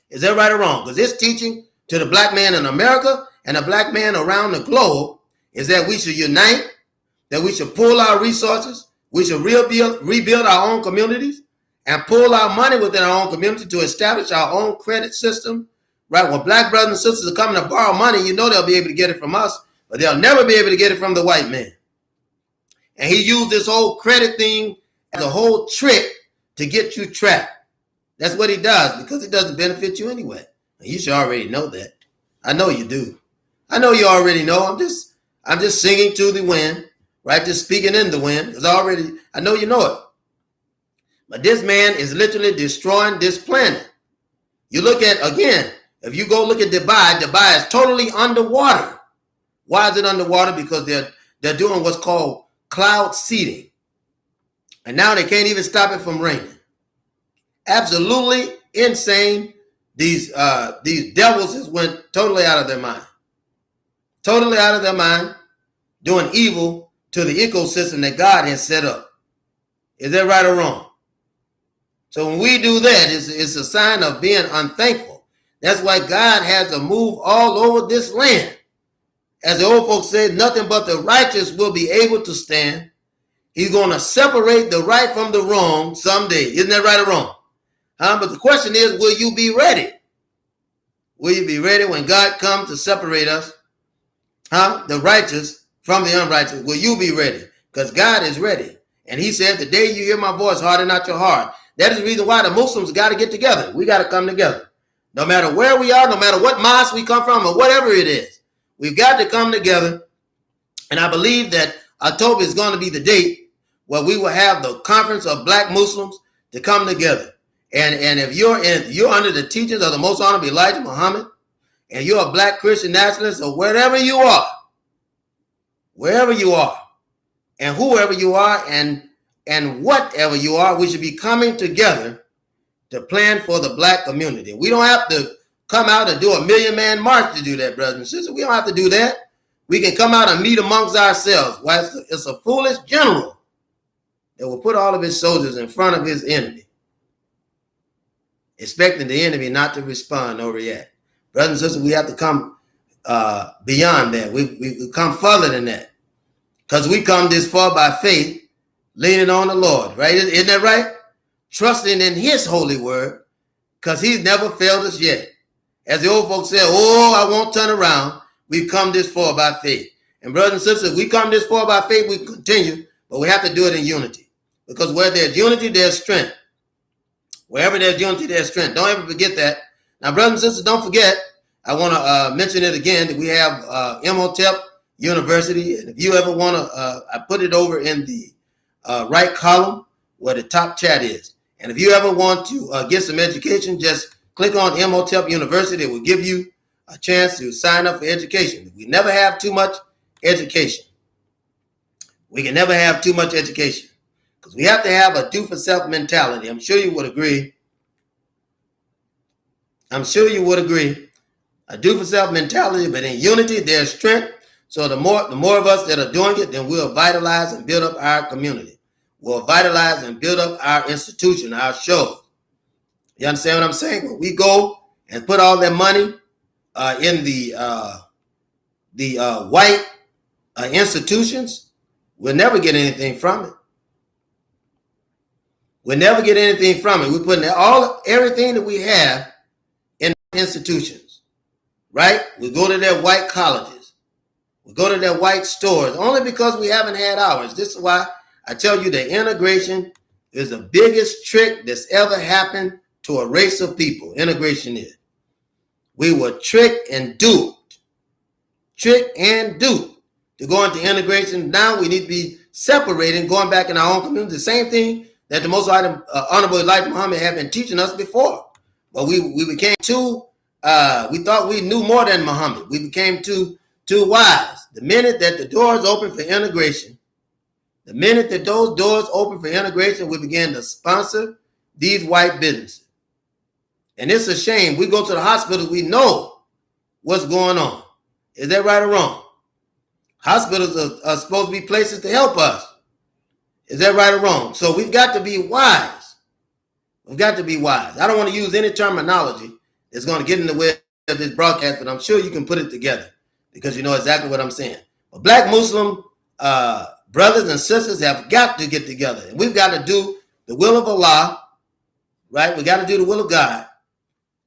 Is that right or wrong? Because this teaching to the black man in America and the black man around the globe is that we should unite, that we should pool our resources, we should rebuild our own communities, and pool our money within our own community to establish our own credit system, right? When black brothers and sisters are coming to borrow money, you know they'll be able to get it from us, but they'll never be able to get it from the white man. And he used this whole credit thing as a whole trick to get you trapped. That's what he does because it doesn't benefit you anyway. And you should already know that. I know you do. I know you already know. I'm just singing to the wind, right? Just speaking in the wind because I know you know it. But this man is literally destroying this planet. You look at, again, if you go look at Dubai is totally underwater. Why is it underwater? Because they're doing what's called cloud seeding. And now they can't even stop it from raining. Absolutely insane. These devils just went totally out of their mind. Totally out of their mind, doing evil to the ecosystem that God has set up. Is that right or wrong? So when we do that, it's a sign of being unthankful. That's why God has to move all over this land. As the old folks said, nothing but the righteous will be able to stand. He's going to separate the right from the wrong someday. Isn't that right or wrong? But the question is, will you be ready? Will you be ready when God comes to separate us, the righteous from the unrighteous? Will you be ready? Because God is ready. And he said, the day you hear my voice, harden not your heart. That is the reason why the Muslims got to get together. We got to come together. No matter where we are, no matter what mosque we come from or whatever it is, we've got to come together. And I believe that October is going to be the date where we will have the conference of black Muslims to come together. And if you're under the teachings of the Most Honorable Elijah Muhammad, and you're a black Christian nationalist or wherever you are, and whoever you are and whatever you are, we should be coming together to plan for the black community. We don't have to come out and do a 1,000,000-man march to do that, brothers and sisters. We don't have to do that. We can come out and meet amongst ourselves. Well, it's a foolish general that will put all of his soldiers in front of his enemy, expecting the enemy not to respond or react. Brothers and sisters, we have to come beyond that. We come further than that, because we come this far by faith, leaning on the Lord, right? Isn't that right? Trusting in his holy word, because he's never failed us yet. As the old folks say, oh, I won't turn around. We've come this far by faith. And brothers and sisters, we come this far by faith, we continue, but we have to do it in unity. Because where there's unity, there's strength. Wherever there's unity, there's strength. Don't ever forget that. Now, brothers and sisters, don't forget, I want to mention it again, that we have MOTEP University. And if you ever want to, I put it over in the right column where the top chat is. And if you ever want to get some education, just click on MOTEP University. It will give you a chance to sign up for education. We never have too much education. We can never have too much education, because we have to have a do-for-self mentality. I'm sure you would agree. I'm sure you would agree. A do-for-self mentality, but in unity, there's strength. So the more of us that are doing it, then we'll vitalize and build up our community. We'll vitalize and build up our institution, our shows. You understand what I'm saying? When we go and put all that money in the white institutions, we'll never get anything from it. We'll never get anything from it. We're putting everything that we have in institutions, right? We go to their white colleges. We go to their white stores, only because we haven't had ours. This is why I tell you that integration is the biggest trick that's ever happened to a race of people. Integration is. We were tricked and duped. Tricked and duped to go into integration. Now we need to be separating, going back in our own community. The same thing that the Most Honorable Elijah Muhammad had been teaching us before. But we became too, we thought we knew more than Muhammad. We became too wise. The minute that the doors open for integration, we began to sponsor these white businesses. And it's a shame. We go to the hospitals, we know what's going on. Is that right or wrong? Hospitals are supposed to be places to help us. Is that right or wrong? So we've got to be wise. We've got to be wise. I don't want to use any terminology that's going to get in the way of this broadcast, but I'm sure you can put it together, because you know exactly what I'm saying. But black Muslim brothers and sisters have got to get together. And we've got to do the will of Allah, right? We got to do the will of God.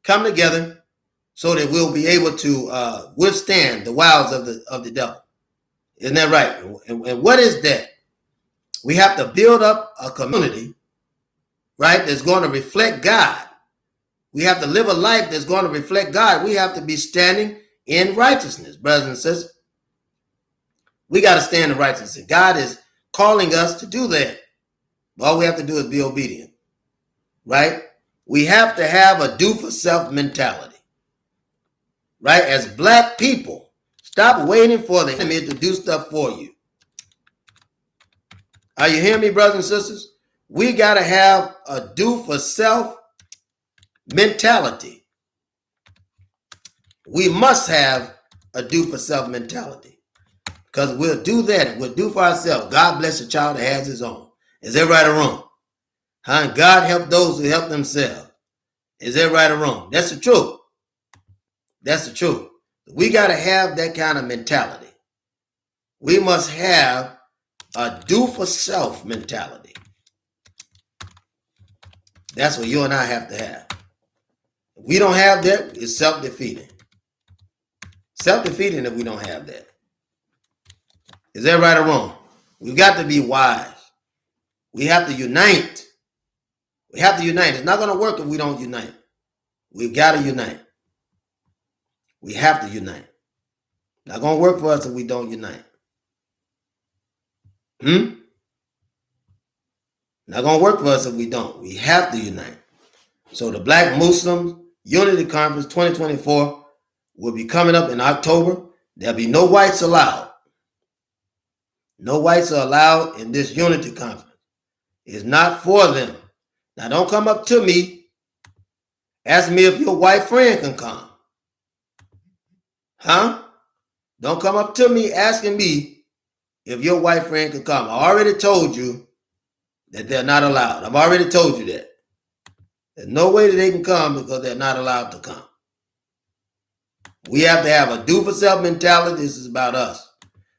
Come together so that we'll be able to withstand the wiles of the devil. Isn't that right? And what is that? We have to build up a community, right, that's going to reflect God. We have to live a life that's going to reflect God. We have to be standing in righteousness, brothers and sisters. We got to stand in righteousness. God is calling us to do that. All we have to do is be obedient, right? We have to have a do-for-self mentality, right? As black people, stop waiting for the enemy to do stuff for you. Are you hearing me, brothers and sisters? We got to have a do-for-self mentality. We must have a do-for-self mentality, because we'll do that. We'll do for ourselves. God bless the child that has his own. Is that right or wrong? Huh? God help those who help themselves. Is that right or wrong? That's the truth. That's the truth. We got to have that kind of mentality. We must have a do-for-self mentality. That's what you and I have to have. If we don't have that, it's self-defeating. Self-defeating if we don't have that. Is that right or wrong? We've got to be wise. We have to unite. We have to unite. It's not going to work if we don't unite. We've got to unite. We have to unite. Not going to work for us if we don't unite. Not going to work for us if we don't. We have to unite. So the Black Muslim Unity Conference 2024 will be coming up in October. There'll be no whites allowed. No whites are allowed in this unity conference. It's not for them. Now, don't come up to me, ask me if your white friend can come. Huh? Don't come up to me asking me if your white friend can come. I already told you that they're not allowed. I've already told you that. There's no way that they can come because they're not allowed to come. We have to have a do for self mentality. This is about us,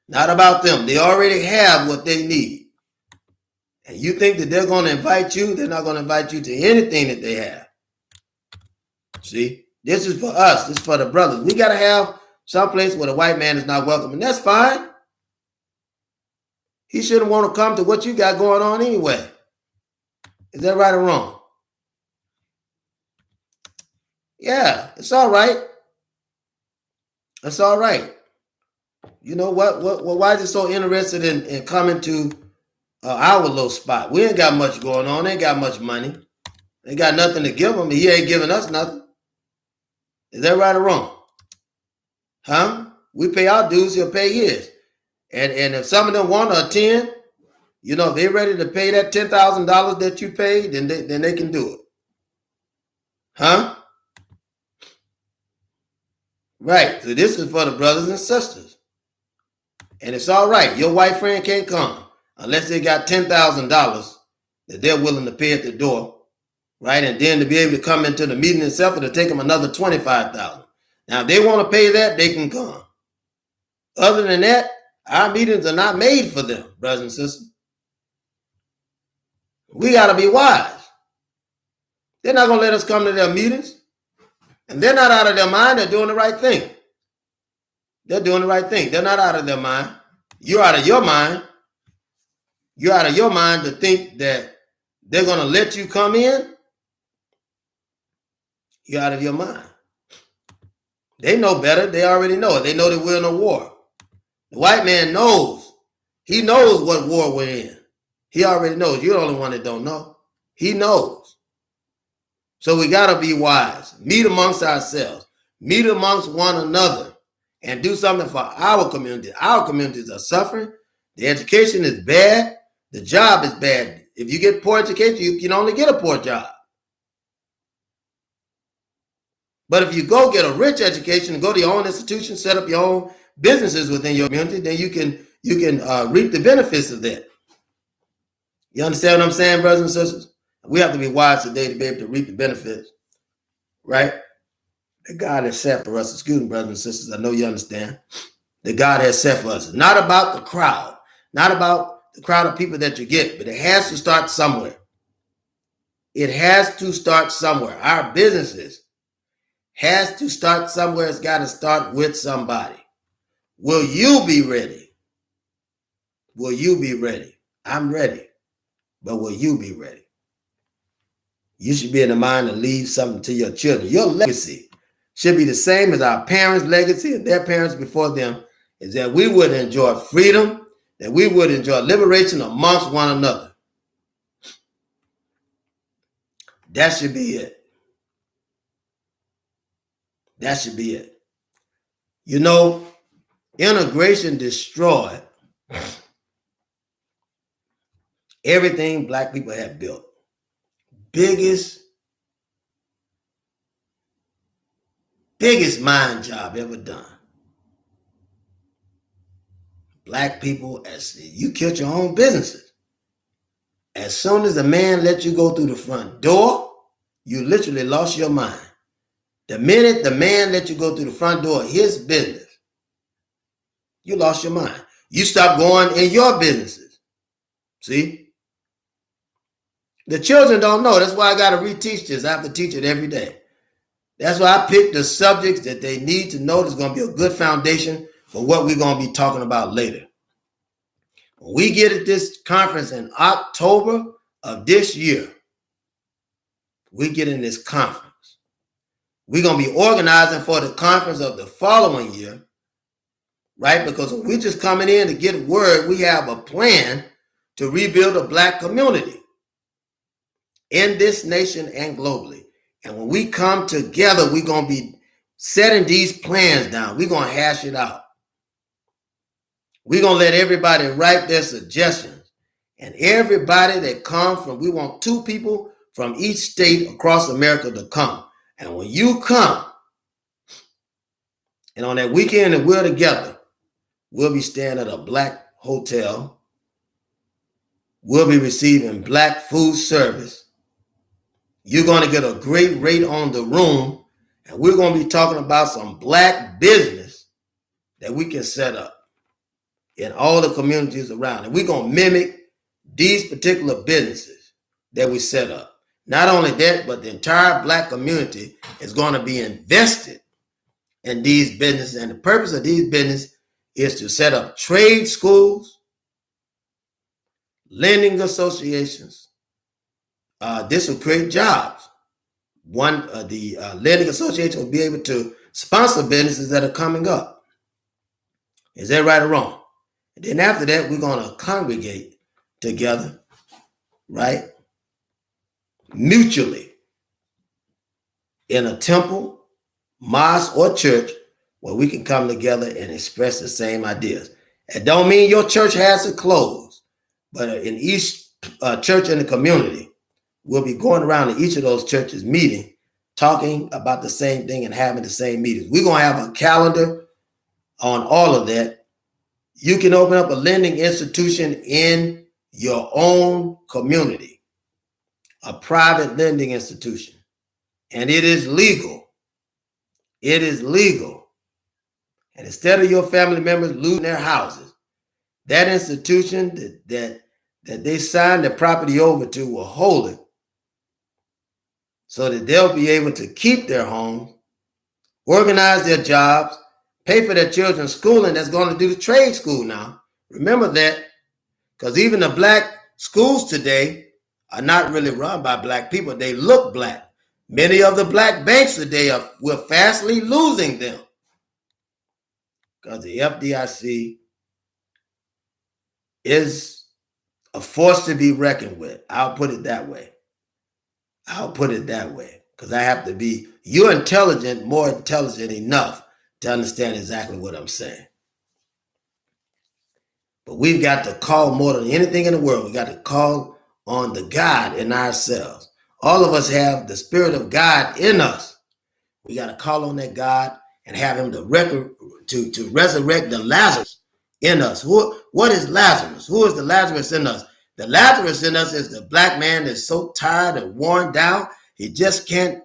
not about them. They already have what they need. And you think that they're going to invite you? They're not going to invite you to anything that they have. See, this is for us. This is for the brothers. We got to have some place where the white man is not welcome. And that's fine. He shouldn't want to come to what you got going on anyway. Is that right or wrong? Yeah, it's all right. It's all right. You know what? Why is it so interested in coming to our little spot? We ain't got much going on. Ain't got much money. They got nothing to give him. He ain't giving us nothing. Is that right or wrong? Huh? We pay our dues. He'll pay his. And if some of them want to attend, you know, if they're ready to pay that $10,000 that you paid, then they can do it. Huh? Right. So this is for the brothers and sisters. And it's all right. Your white friend can't come unless they got $10,000 that they're willing to pay at the door. Right. And then to be able to come into the meeting itself, it'll take them another $25,000. Now, if they want to pay that, they can come. Other than that, our meetings are not made for them, brothers and sisters. We got to be wise. They're not going to let us come to their meetings. And they're not out of their mind. They're doing the right thing. They're doing the right thing. They're not out of their mind. You're out of your mind. You're out of your mind to think that they're going to let you come in. You're out of your mind. They know better. They already know it. They know that we're in a war. The white man knows. He knows what war we're in. He already knows. You're the only one that don't know. He knows. So we got to be wise. Meet amongst ourselves. Meet amongst one another. And do something for our community. Our communities are suffering. The education is bad. The job is bad. If you get poor education, you can only get a poor job. But if you go get a rich education and go to your own institution, set up your own businesses within your community, then you can reap the benefits of that. You understand what I'm saying, brothers and sisters? We have to be wise today to be able to reap the benefits, right? That God has set for us. Excuse me, brothers and sisters. I know you understand. That God has set for us. It's not about the crowd. Not about the crowd of people that you get, but it has to start somewhere. It has to start somewhere. Our businesses has to start somewhere. It's got to start with somebody. Will you be ready? Will you be ready? I'm ready. But will you be ready? You should be in the mind to leave something to your children. Your legacy should be the same as our parents' legacy and their parents before them, is that we would enjoy freedom, that we would enjoy liberation amongst one another. That should be it. That should be it. You know, integration destroyed everything black people have built. Biggest mind job ever done. Black people, as you killed your own businesses. As soon as a man let you go through the front door, you literally lost your mind. The minute the man let you go through the front door of his business, you lost your mind. You stopped going in your businesses. See? The children don't know. That's why I got to reteach this. I have to teach it every day. That's why I picked the subjects that they need to know. There's going to be a good foundation for what we're going to be talking about later. When we get at this conference in October of this year, we get in this conference. We're going to be organizing for the conference of the following year, right? Because we're just coming in to get word. We have a plan to rebuild a black community in this nation and globally. And when we come together, we're going to be setting these plans down. We're going to hash it out. We're going to let everybody write their suggestions. And everybody that comes from, we want 2 people from each state across America to come. And when you come, and on that weekend that we're together, we'll be staying at a black hotel. We'll be receiving black food service. You're going to get a great rate on the room. And we're going to be talking about some black business that we can set up in all the communities around. And we're going to mimic these particular businesses that we set up. Not only that, but the entire black community is going to be invested in these businesses. And the purpose of these businesses is to set up trade schools, lending associations. This will create jobs. The lending association will be able to sponsor businesses that are coming up. Is that right or wrong? And then after that, we're going to congregate together, right? Mutually in a temple, mosque, or church where we can come together and express the same ideas. It don't mean your church has to close, but in each church in the community, we'll be going around to each of those churches meeting, talking about the same thing and having the same meetings. We're going to have a calendar on all of that. You can open up a lending institution in your own community, a private lending institution, and it is legal. It is legal. And instead of your family members losing their houses, that institution that they signed the property over to will hold it so that they'll be able to keep their homes, organize their jobs, pay for their children's schooling. That's going to do the trade school now. Remember that, because even the black schools today are not really run by black people. They look black. Many of the black banks today we're fastly losing them because the FDIC is a force to be reckoned with. I'll put it that way. Because I have to be, you're intelligent, more intelligent enough to understand exactly what I'm saying. But we've got to call more than anything in the world. We got to call on the God in ourselves. All of us have the Spirit of God in us. We got to call on that God and have him to resurrect the Lazarus in us. What is Lazarus? Who is the Lazarus in us? The Lazarus in us is the black man that's so tired and worn down, he just can't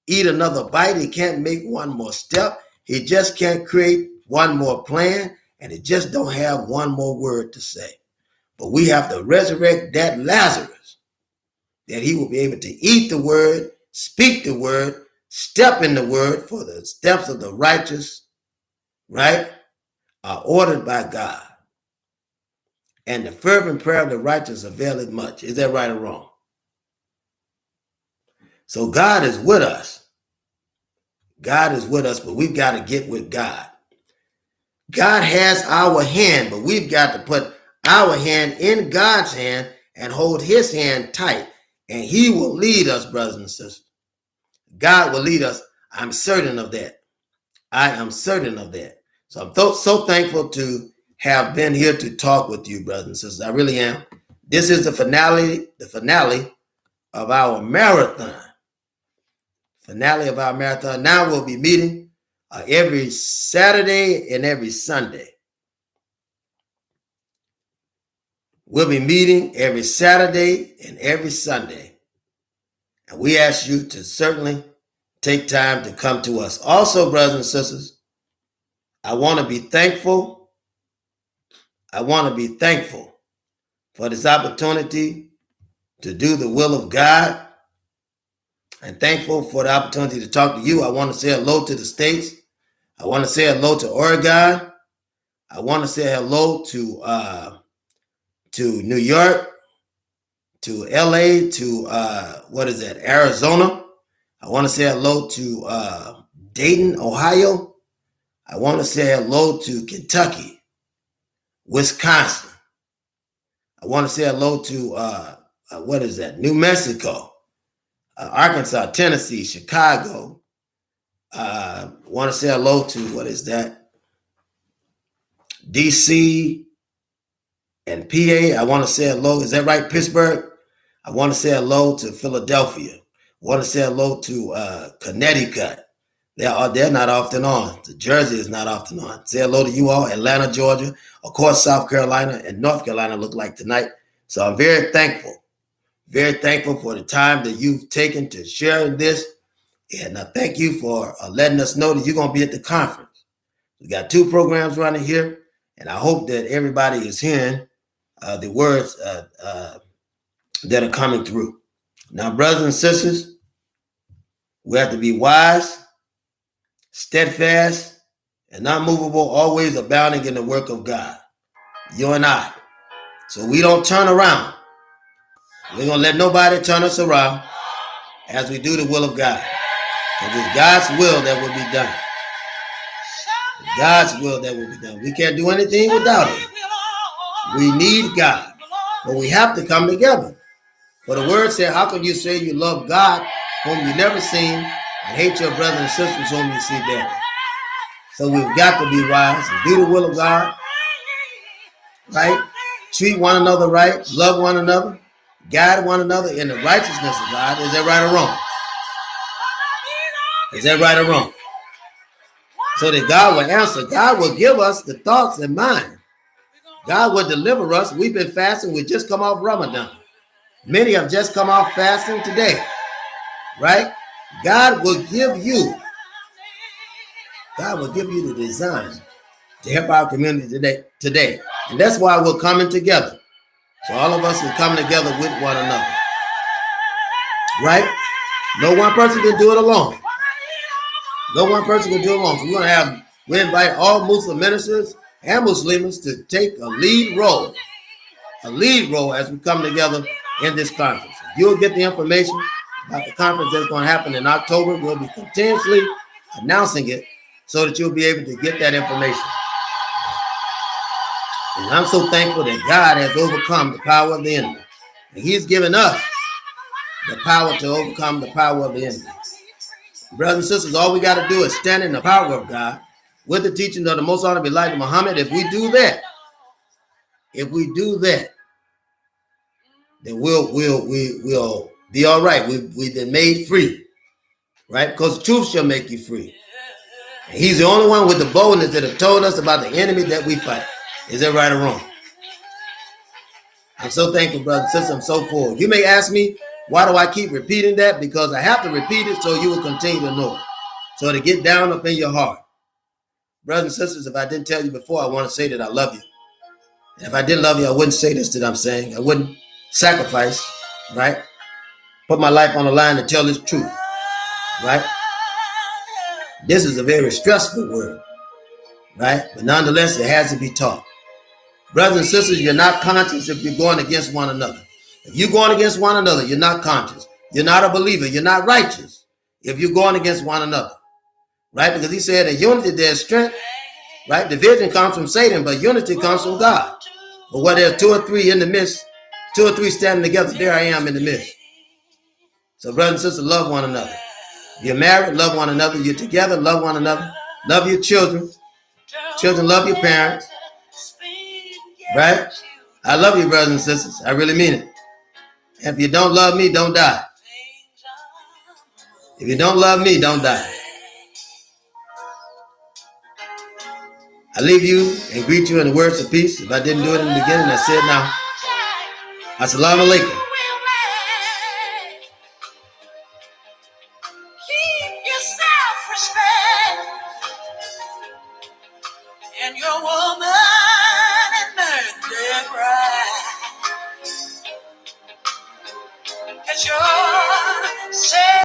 eat another bite. He can't make one more step. He just can't create one more plan, and he just don't have one more word to say. But we have to resurrect that Lazarus, that he will be able to eat the word, speak the word, step in the word, for the steps of the righteous, right, are ordered by God. And the fervent prayer of the righteous availeth much. Is that right or wrong? So God is with us. God is with us, but we've got to get with God. God has our hand, but we've got to put our hand in God's hand and hold his hand tight. And he will lead us, brothers and sisters. God will lead us. I'm certain of that. I am certain of that. So I'm so thankful to have been here to talk with you, brothers and sisters. I really am. This is the finale of our marathon. Now we'll be meeting every Saturday and every Sunday. We'll be meeting every Saturday and every Sunday. And we ask you to certainly take time to come to us. Also, brothers and sisters, I want to be thankful for this opportunity to do the will of God, and thankful for the opportunity to talk to you. I want to say hello to the States. I want to say hello to Oregon. I want to say hello to New York, to LA, to Arizona. I want to say hello to Dayton, Ohio. I want to say hello to Kentucky, Wisconsin. I want to say hello to New Mexico, Arkansas, Tennessee, Chicago. I want to say hello to DC, and PA. I want to say hello. Is that right, Pittsburgh? I want to say hello to Philadelphia. I want to say hello to Connecticut. They're not often on. The Jersey is not often on. Say hello to you all. Atlanta, Georgia. Of course, South Carolina and North Carolina look like tonight. So I'm very thankful for the time that you've taken to share this. And I thank you for letting us know that you're going to be at the conference. We got 2 programs running here, and I hope that everybody is hearing the words that are coming through. Now, brothers and sisters, we have to be wise, steadfast, and unmovable, always abounding in the work of God. You and I. So we don't turn around. We're going to let nobody turn us around as we do the will of God. Because it's God's will that will be done. God's will that will be done. We can't do anything without it. We need God. But we have to come together. For the word said, how can you say you love God whom you never seen and hate your brothers and sisters whom you see daily? So we've got to be wise and do the will of God. Right? Treat one another right. Love one another. Guide one another in the righteousness of God. Is that right or wrong? Is that right or wrong? So that God will answer. God will give us the thoughts in mind. God will deliver us. We've been fasting. We just come off Ramadan. Many have just come off fasting today. Right? God will give you the design to help our community today. And that's why we're coming together. So all of us can come together with one another. Right? No one person can do it alone. No one person can do it alone. So we invite all Muslim ministers and Muslims to take a lead role as we come together in this conference. You'll get the information about the conference that's going to happen in October. We'll be continuously announcing it so that you'll be able to get that information. And I'm so thankful that God has overcome the power of the enemy. And He's given us the power to overcome the power of the enemy. Brothers and sisters, all we got to do is stand in the power of God with the teaching of the Most Honorable Elijah Muhammad. If we do that, then we'll be all right. We've been made free, right? Because the truth shall make you free. And He's the only one with the boldness that have told us about the enemy that we fight. Is that right or wrong? I'm so thankful, brothers and sisters. I'm so full. You may ask me, why do I keep repeating that? Because I have to repeat it so you will continue to know it. So to get down up in your heart. Brothers and sisters, if I didn't tell you before, I want to say that I love you. And if I didn't love you, I wouldn't say this that I'm saying. I wouldn't sacrifice, right? Put my life on the line to tell this truth, right? This is a very stressful word, right? But nonetheless, it has to be taught. Brothers and sisters, you're not conscious if you're going against one another. If you're going against one another, you're not conscious. You're not a believer. You're not righteous if you're going against one another, right? Because He said in unity there's strength, right? Division comes from Satan, but unity comes from God. But where there's 2 or 3 in the midst, 2 or 3 standing together, there I am in the midst. So brothers and sisters, love one another. If you're married, love one another. You're together, love one another. Love your children. Children, love your parents. Right? I love you, brothers and sisters. I really mean it. If you don't love me, don't die. If you don't love me, don't die. I leave you and greet you in the words of peace. If I didn't do it in the beginning, I said now. Assalamu alaikum.